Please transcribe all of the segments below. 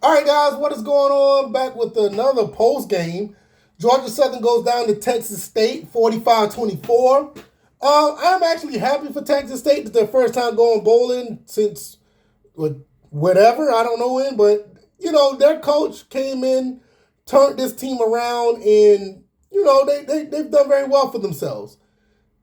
All right, guys, what is going on? Back with another post game. Georgia Southern goes down to Texas State 45-24. I'm actually happy for Texas State. It's their first time going bowling since whatever, I don't know when, but their coach came in, turned this team around, and they've done very well for themselves.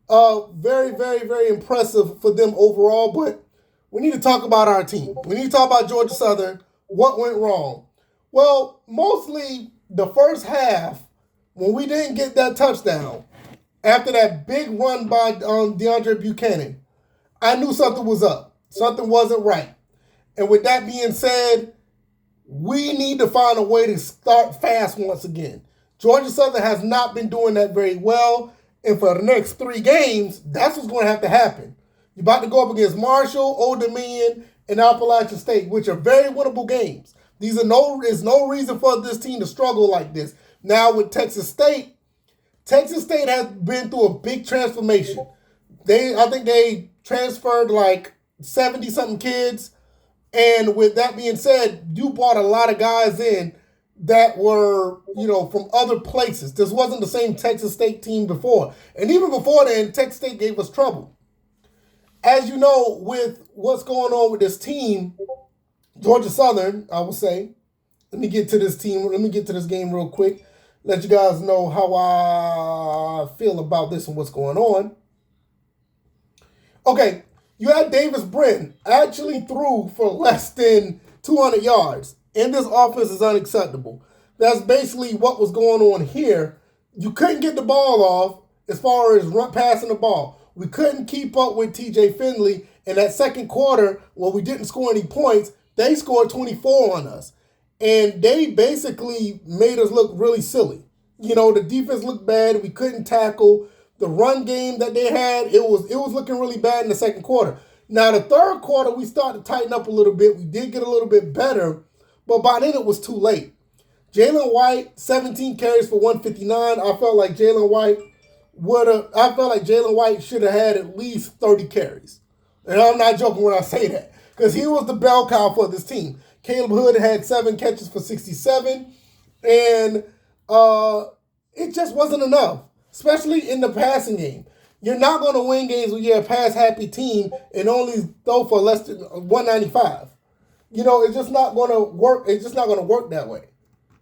Very, very, very impressive for them overall, but we need to talk about our team. We need to talk about Georgia Southern. What went wrong? Well, mostly the first half, when we didn't get that touchdown, after that big run by DeAndre Buchanan, I knew something was up. Something wasn't right. And with that being said, we need to find a way to start fast once again. Georgia Southern has not been doing that very well. And for the next 3 games, that's what's going to have to happen. You're about to go up against Marshall, Old Dominion, and Appalachian State, which are very winnable games. There's no reason for this team to struggle like this. Now with Texas State has been through a big transformation. I think they transferred like 70-something kids. And with that being said, you brought a lot of guys in that were, from other places. This wasn't the same Texas State team before. And even before then, Texas State gave us trouble. As you know, with what's going on with this team, Georgia Southern, I will say, let me get to this game real quick. Let you guys know how I feel about this and what's going on. Okay, you had Davis Brin actually threw for less than 200 yards. And this offense is unacceptable. That's basically what was going on here. You couldn't get the ball off as far as passing the ball. We couldn't keep up with TJ Finley. In that second quarter, when we didn't score any points, they scored 24 on us. And they basically made us look really silly. The defense looked bad. We couldn't tackle. The run game that they had, it was looking really bad in the second quarter. Now, the third quarter, we started to tighten up a little bit. We did get a little bit better, but by then it was too late. Jalen White, 17 carries for 159. I felt like Jalen White should have had at least 30 carries. And I'm not joking when I say that, because he was the bell cow for this team. Caleb Hood had 7 catches for 67, and it just wasn't enough, especially in the passing game. You're not going to win games when you're a pass-happy team and only throw for less than 195. It's just not going to work. It's just not going to work that way.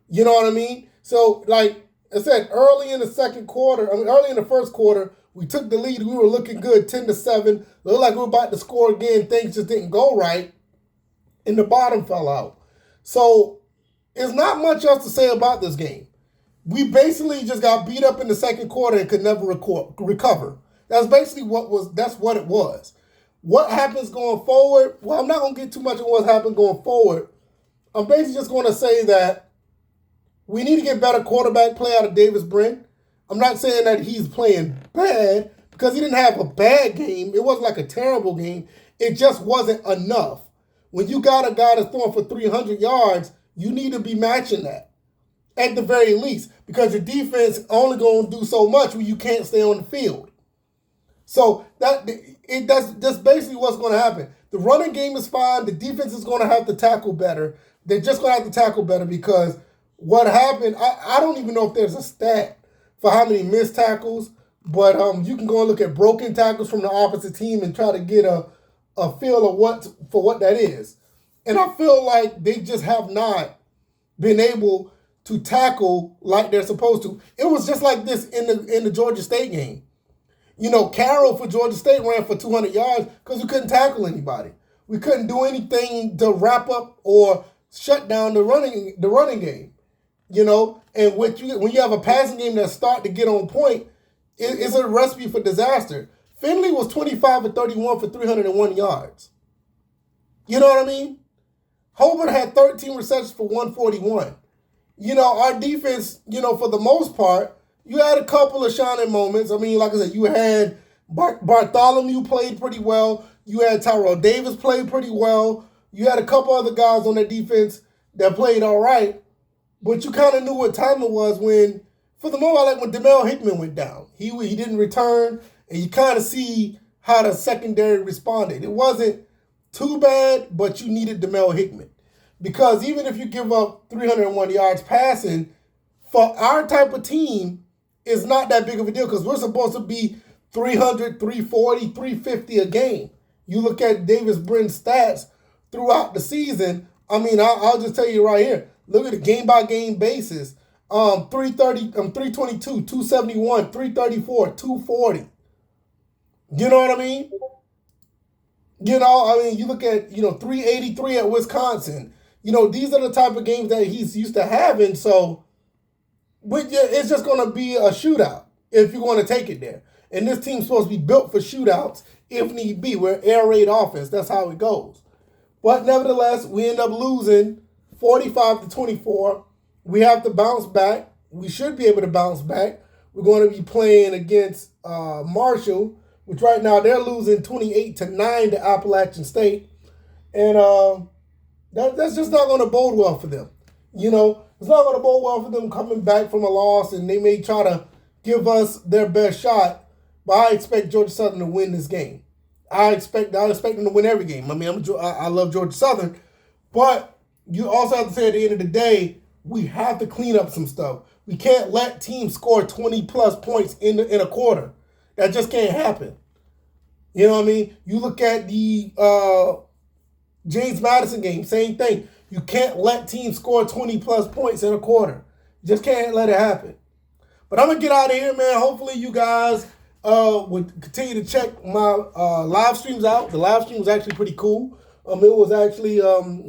You know what I mean? So, like I said, early in the first quarter, we took the lead. We were looking good, 10-7. Looked like we were about to score again. Things just didn't go right, and the bottom fell out. So, there's not much else to say about this game. We basically just got beat up in the second quarter and could never recover. That's basically that's what it was. What happens going forward? Well, I'm not going to get too much on what's happened going forward. I'm basically just going to say that we need to get better quarterback play out of Davis Brin. I'm not saying that he's playing bad, because he didn't have a bad game. It wasn't like a terrible game. It just wasn't enough. When you got a guy that's throwing for 300 yards, you need to be matching that at the very least, because your defense only going to do so much when you can't stay on the field. So that's basically what's going to happen. The running game is fine. The defense is going to have to tackle better. They're just going to have to tackle better, because what happened, I don't even know if there's a stat for how many missed tackles, but you can go and look at broken tackles from the opposite team and try to get a feel of what that is. And I feel like they just have not been able to tackle like they're supposed to. It was just like this in the Georgia State game. Carroll for Georgia State ran for 200 yards because we couldn't tackle anybody. We couldn't do anything to wrap up or shut down the running game. And when you have a passing game that start to get on point, it's a recipe for disaster. Finley was 25-31 for 301 yards. You know what I mean? Hobart had 13 receptions for 141. Our defense, for the most part, you had a couple of shining moments. I mean, like I said, you had Bartholomew played pretty well. You had Tyrell Davis played pretty well. You had a couple other guys on that defense that played all right. But you kind of knew what time it was when, for the most part, like when Demel Hickman went down. He didn't return, and you kind of see how the secondary responded. It wasn't too bad, but you needed Demel Hickman. Because even if you give up 301 yards passing, for our type of team, it's not that big of a deal because we're supposed to be 300, 340, 350 a game. You look at Davis Brin's stats throughout the season. I mean, I'll just tell you right here. Look at the game-by-game basis. 330, 322, 271, 334, 240. You know what I mean? You look at, 383 at Wisconsin. These are the type of games that he's used to having. So, it's just going to be a shootout if you're going to take it there. And this team's supposed to be built for shootouts if need be. We're air raid offense. That's how it goes. But nevertheless, we end up losing 45-24. We have to bounce back. We should be able to bounce back. We're going to be playing against Marshall, which right now they're losing 28-9 to Appalachian State. And that's just not going to bode well for them. It's not going to bode well for them coming back from a loss, and they may try to give us their best shot. But I expect Georgia Southern to win this game. I expect them to win every game. I mean, I love Georgia Southern, but you also have to say at the end of the day, we have to clean up some stuff. We can't let teams score 20-plus points in a quarter. That just can't happen. You know what I mean? You look at the James Madison game, same thing. You can't let teams score 20-plus points in a quarter. You just can't let it happen. But I'm going to get out of here, man. Hopefully you guys would continue to check my live streams out. The live stream was actually pretty cool. It was actually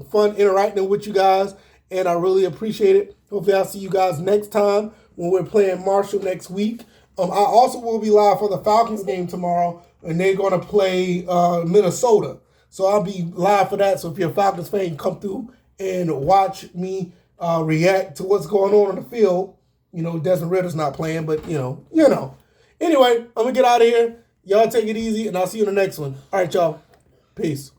fun interacting with you guys, and I really appreciate it. Hopefully I'll see you guys next time when we're playing Marshall next week. I also will be live for the Falcons game tomorrow, and they're going to play Minnesota. So I'll be live for that. So if you're a Falcons fan, come through and watch me react to what's going on the field. Desmond Ritter's not playing, but, Anyway, I'm going to get out of here. Y'all take it easy, and I'll see you in the next one. All right, y'all. Peace.